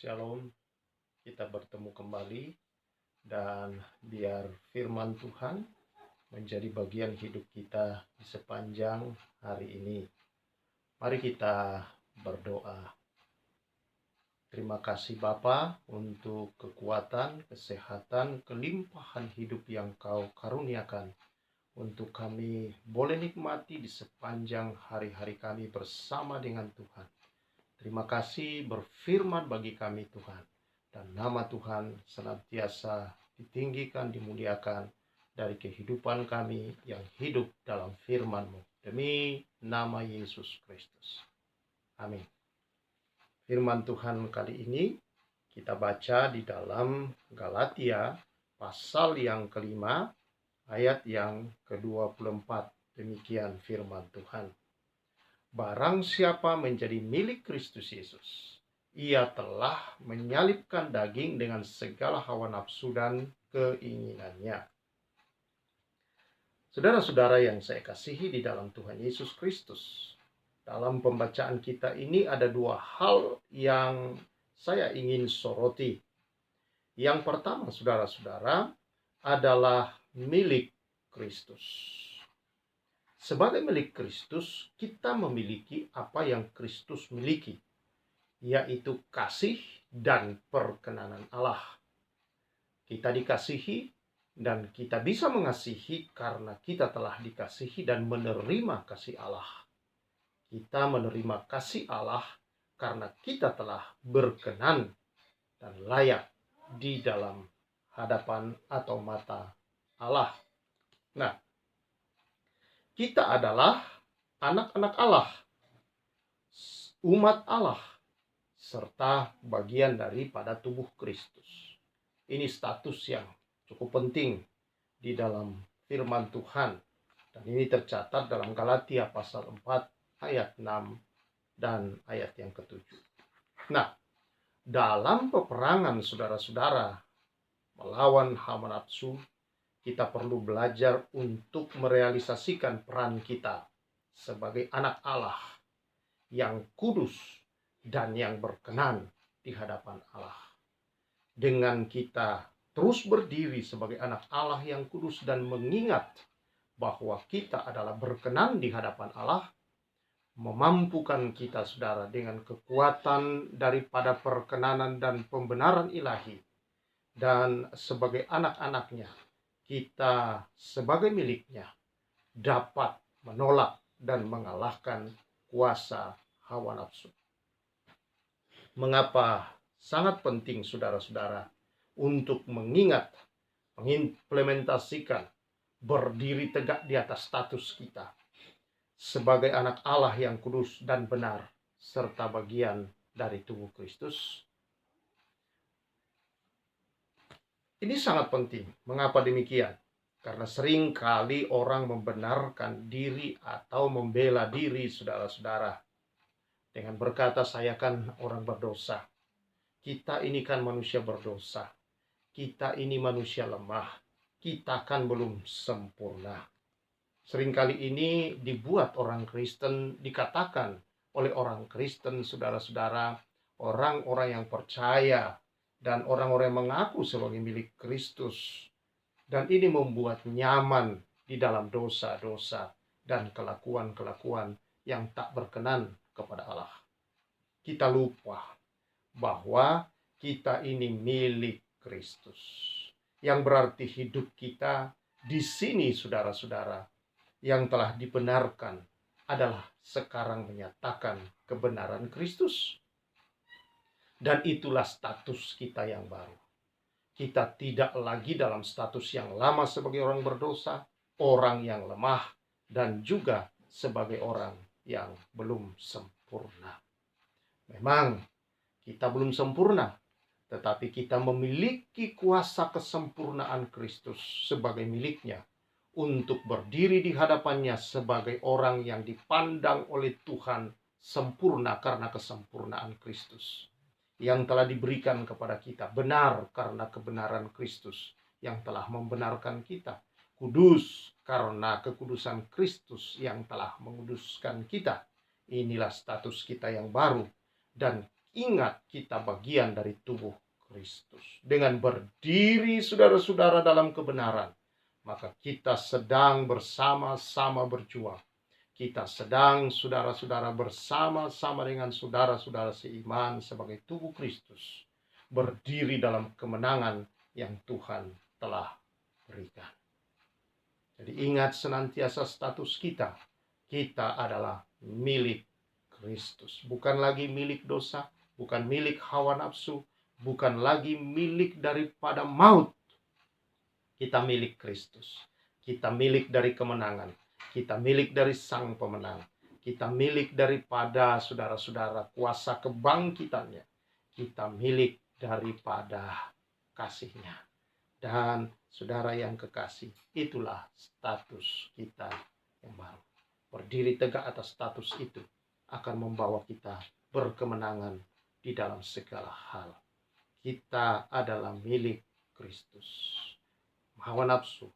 Shalom, kita bertemu kembali dan biar firman Tuhan menjadi bagian hidup kita di sepanjang hari ini. Mari kita berdoa. Terima kasih Bapa untuk kekuatan, kesehatan, kelimpahan hidup yang Kau karuniakan untuk kami boleh nikmati di sepanjang hari-hari kami bersama dengan Tuhan. Terima kasih berfirman bagi kami Tuhan. Dan nama Tuhan senantiasa ditinggikan, dimuliakan dari kehidupan kami yang hidup dalam firman-Mu. Demi nama Yesus Kristus. Amin. Firman Tuhan kali ini kita baca di dalam Galatia pasal yang kelima ayat yang ke-24. Demikian firman Tuhan. Barang siapa menjadi milik Kristus Yesus, ia telah menyalibkan daging dengan segala hawa nafsu dan keinginannya. Saudara-saudara yang saya kasihi di dalam Tuhan Yesus Kristus, dalam pembacaan kita ini ada dua hal yang saya ingin soroti. Yang pertama, saudara-saudara, adalah milik Kristus. Sebagai milik Kristus, kita memiliki apa yang Kristus miliki, yaitu kasih dan perkenanan Allah. Kita dikasihi dan kita bisa mengasihi karena kita telah dikasihi dan menerima kasih Allah. Kita menerima kasih Allah karena kita telah berkenan dan layak di dalam hadapan atau mata Allah. Nah, kita adalah anak-anak Allah, umat Allah, serta bagian daripada tubuh Kristus. Ini status yang cukup penting di dalam firman Tuhan. Dan ini tercatat dalam Galatia pasal 4 ayat 6 dan ayat yang ke-7. Nah, dalam peperangan saudara-saudara melawan hawa nafsu, kita perlu belajar untuk merealisasikan peran kita sebagai anak Allah yang kudus dan yang berkenan di hadapan Allah. Dengan kita terus berdiri sebagai anak Allah yang kudus dan mengingat bahwa kita adalah berkenan di hadapan Allah, memampukan kita, saudara, dengan kekuatan daripada perkenanan dan pembenaran ilahi. Dan sebagai anak-anaknya, kita sebagai miliknya dapat menolak dan mengalahkan kuasa hawa nafsu. Mengapa sangat penting saudara-saudara untuk mengingat, mengimplementasikan, berdiri tegak di atas status kita sebagai anak Allah yang kudus dan benar serta bagian dari tubuh Kristus? Ini sangat penting. Mengapa demikian? Karena sering kali orang membenarkan diri atau membela diri saudara-saudara dengan berkata, saya kan orang berdosa. Kita ini kan manusia berdosa. Kita ini manusia lemah. Kita kan belum sempurna. Seringkali ini dibuat orang Kristen, dikatakan oleh orang Kristen, saudara-saudara, orang-orang yang percaya dan orang-orang yang mengaku sebagai milik Kristus. Dan ini membuat nyaman di dalam dosa-dosa dan kelakuan-kelakuan yang tak berkenan kepada Allah. Kita lupa bahwa kita ini milik Kristus. Yang berarti hidup kita di sini, saudara-saudara, yang telah dibenarkan adalah sekarang menyatakan kebenaran Kristus. Dan itulah status kita yang baru. Kita tidak lagi dalam status yang lama sebagai orang berdosa, orang yang lemah, dan juga sebagai orang yang belum sempurna. Memang kita belum sempurna, tetapi kita memiliki kuasa kesempurnaan Kristus sebagai miliknya untuk berdiri di hadapannya sebagai orang yang dipandang oleh Tuhan sempurna karena kesempurnaan Kristus yang telah diberikan kepada kita, benar karena kebenaran Kristus yang telah membenarkan kita, kudus karena kekudusan Kristus yang telah menguduskan kita. Inilah status kita yang baru, dan ingat kita bagian dari tubuh Kristus. Dengan berdiri saudara-saudara dalam kebenaran, maka kita sedang bersama-sama berjuang. Kita sedang saudara-saudara bersama-sama dengan saudara-saudara seiman sebagai tubuh Kristus, berdiri dalam kemenangan yang Tuhan telah berikan. Jadi ingat senantiasa status kita. Kita adalah milik Kristus. Bukan lagi milik dosa, bukan milik hawa nafsu, bukan lagi milik daripada maut. Kita milik Kristus. Kita milik dari kemenangan. Kita milik dari Sang Pemenang. Kita milik daripada saudara-saudara kuasa kebangkitannya. Kita milik daripada kasih-Nya. Dan saudara yang kekasih, itulah status kita yang baru. Berdiri tegak atas status itu akan membawa kita berkemenangan di dalam segala hal. Kita adalah milik Kristus. Hawa nafsu,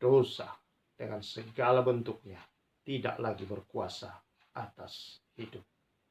dosa dengan segala bentuknya tidak lagi berkuasa atas hidup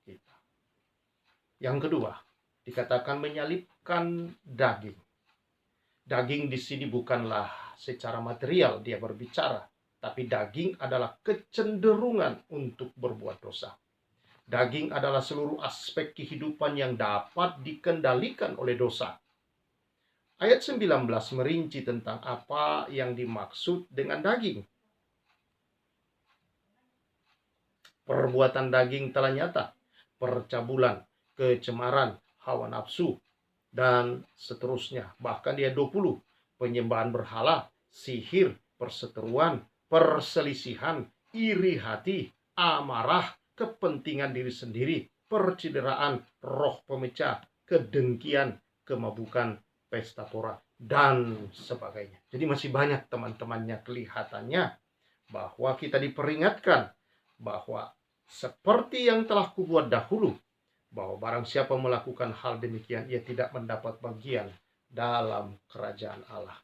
kita. Yang kedua, dikatakan menyalibkan daging. Daging di sini bukanlah secara material dia berbicara, tapi daging adalah kecenderungan untuk berbuat dosa. Daging adalah seluruh aspek kehidupan yang dapat dikendalikan oleh dosa. Ayat 19 merinci tentang apa yang dimaksud dengan daging. Perbuatan daging telah nyata, percabulan, kecemaran, hawa nafsu, dan seterusnya. Bahkan dia 20, penyembahan berhala, sihir, perseteruan, perselisihan, iri hati, amarah, kepentingan diri sendiri, percideraan, roh pemecah, kedengkian, kemabukan, pesta pora, dan sebagainya. Jadi masih banyak teman-temannya kelihatannya bahwa kita diperingatkan bahwa seperti yang telah kubuat dahulu, bahwa barang siapa melakukan hal demikian, ia tidak mendapat bagian dalam kerajaan Allah.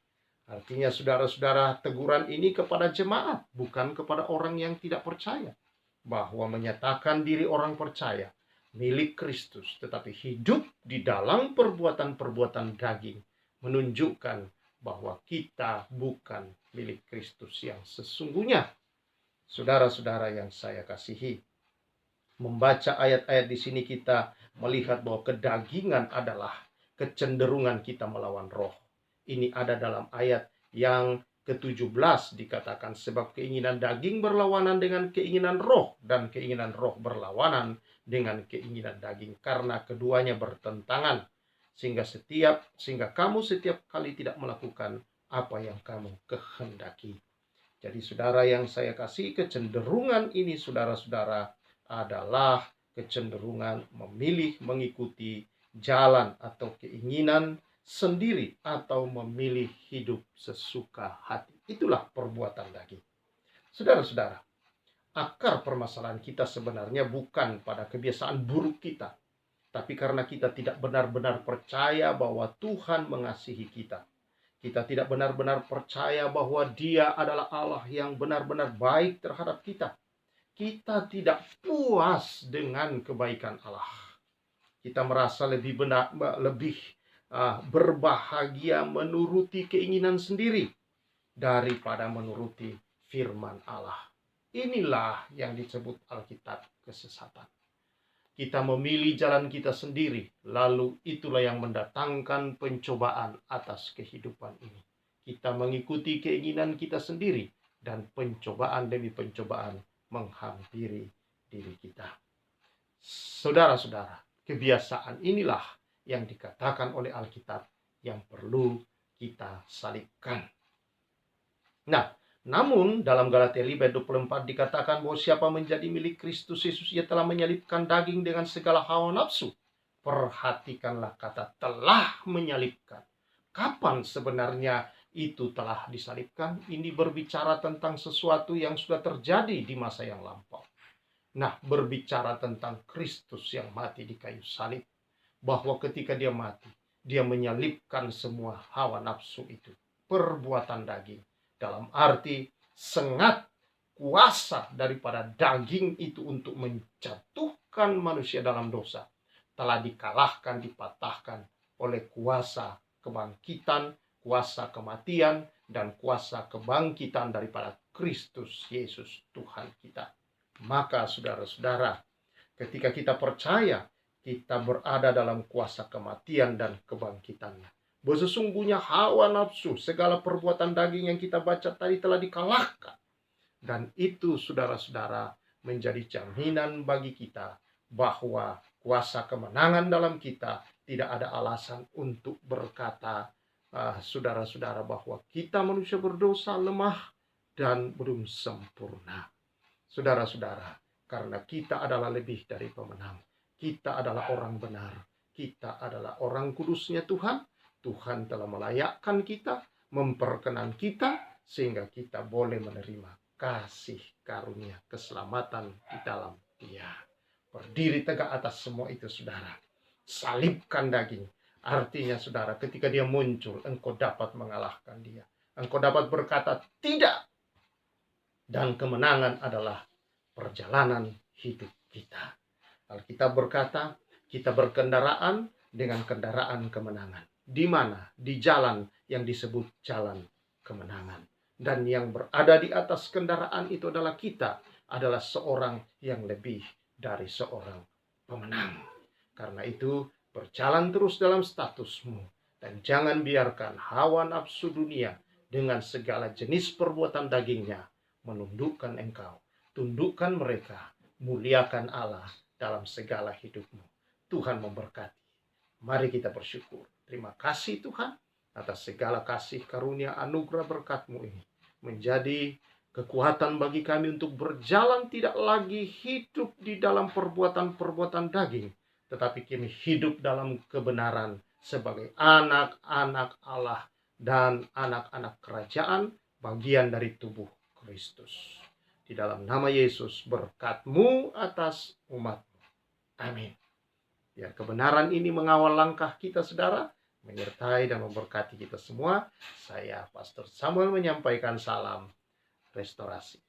Artinya saudara-saudara, teguran ini kepada jemaat, bukan kepada orang yang tidak percaya. Bahwa menyatakan diri orang percaya, milik Kristus, tetapi hidup di dalam perbuatan-perbuatan daging, menunjukkan bahwa kita bukan milik Kristus yang sesungguhnya. Saudara-saudara yang saya kasihi, membaca ayat-ayat di sini kita melihat bahwa kedagingan adalah kecenderungan kita melawan roh. Ini ada dalam ayat yang ke-17 dikatakan, sebab keinginan daging berlawanan dengan keinginan roh, dan keinginan roh berlawanan dengan keinginan daging, karena keduanya bertentangan, sehingga kamu setiap kali tidak melakukan apa yang kamu kehendaki. Jadi saudara yang saya kasih, kecenderungan ini saudara-saudara adalah kecenderungan memilih mengikuti jalan atau keinginan sendiri, atau memilih hidup sesuka hati. Itulah perbuatan daging. Saudara-saudara, akar permasalahan kita sebenarnya bukan pada kebiasaan buruk kita, tapi karena kita tidak benar-benar percaya bahwa Tuhan mengasihi kita. Kita tidak benar-benar percaya bahwa Dia adalah Allah yang benar-benar baik terhadap kita. Kita tidak puas dengan kebaikan Allah. Kita merasa lebih berbahagia menuruti keinginan sendiri daripada menuruti firman Allah. Inilah yang disebut Alkitab kesesatan. Kita memilih jalan kita sendiri, lalu itulah yang mendatangkan pencobaan atas kehidupan ini. Kita mengikuti keinginan kita sendiri, dan pencobaan demi pencobaan menghampiri diri kita. Saudara-saudara, kebiasaan inilah yang dikatakan oleh Alkitab yang perlu kita salibkan. Namun dalam Galatia 5:24 dikatakan bahwa siapa menjadi milik Kristus Yesus, ia telah menyalibkan daging dengan segala hawa nafsu. Perhatikanlah kata telah menyalibkan. Kapan sebenarnya itu telah disalibkan? Ini berbicara tentang sesuatu yang sudah terjadi di masa yang lampau. Berbicara tentang Kristus yang mati di kayu salib. Bahwa ketika dia mati, dia menyalibkan semua hawa nafsu itu. Perbuatan daging. Dalam arti sengat kuasa daripada daging itu untuk menjatuhkan manusia dalam dosa telah dikalahkan, dipatahkan oleh kuasa kebangkitan, kuasa kematian, dan kuasa kebangkitan daripada Kristus Yesus Tuhan kita. Maka saudara-saudara, ketika kita percaya, kita berada dalam kuasa kematian dan kebangkitannya. Bahwa sesungguhnya hawa nafsu, segala perbuatan daging yang kita baca tadi telah dikalahkan. Dan itu saudara-saudara menjadi jaminan bagi kita bahwa kuasa kemenangan dalam kita tidak ada alasan untuk berkata, saudara-saudara, bahwa kita manusia berdosa, lemah, dan belum sempurna. Saudara-saudara, karena kita adalah lebih dari pemenang. Kita adalah orang benar. Kita adalah orang kudusnya Tuhan. Tuhan telah melayakkan kita, memperkenan kita, sehingga kita boleh menerima kasih karunia keselamatan di dalam Dia. Berdiri tegak atas semua itu, saudara. Salibkan daging. Artinya, saudara, ketika dia muncul, engkau dapat mengalahkan dia. Engkau dapat berkata tidak. Dan kemenangan adalah perjalanan hidup kita. Alkitab berkata, kita berkendaraan dengan kendaraan kemenangan. Di mana? Di jalan yang disebut jalan kemenangan. Dan yang berada di atas kendaraan itu adalah kita, adalah seorang yang lebih dari seorang pemenang. Karena itu, berjalan terus dalam statusmu. Dan jangan biarkan hawa nafsu dunia dengan segala jenis perbuatan dagingnya menundukkan engkau. Tundukkan mereka, muliakan Allah dalam segala hidupmu. Tuhan memberkati. Mari kita bersyukur. Terima kasih Tuhan atas segala kasih karunia anugerah berkat-Mu ini. Menjadi kekuatan bagi kami untuk berjalan tidak lagi hidup di dalam perbuatan-perbuatan daging. Tetapi kami hidup dalam kebenaran sebagai anak-anak Allah dan anak-anak kerajaan, bagian dari tubuh Kristus. Di dalam nama Yesus, berkat-Mu atas umat-Mu. Amin. Biar kebenaran ini mengawal langkah kita, saudara, menyertai dan memberkati kita semua. Saya, Pastor Samuel, menyampaikan salam restorasi.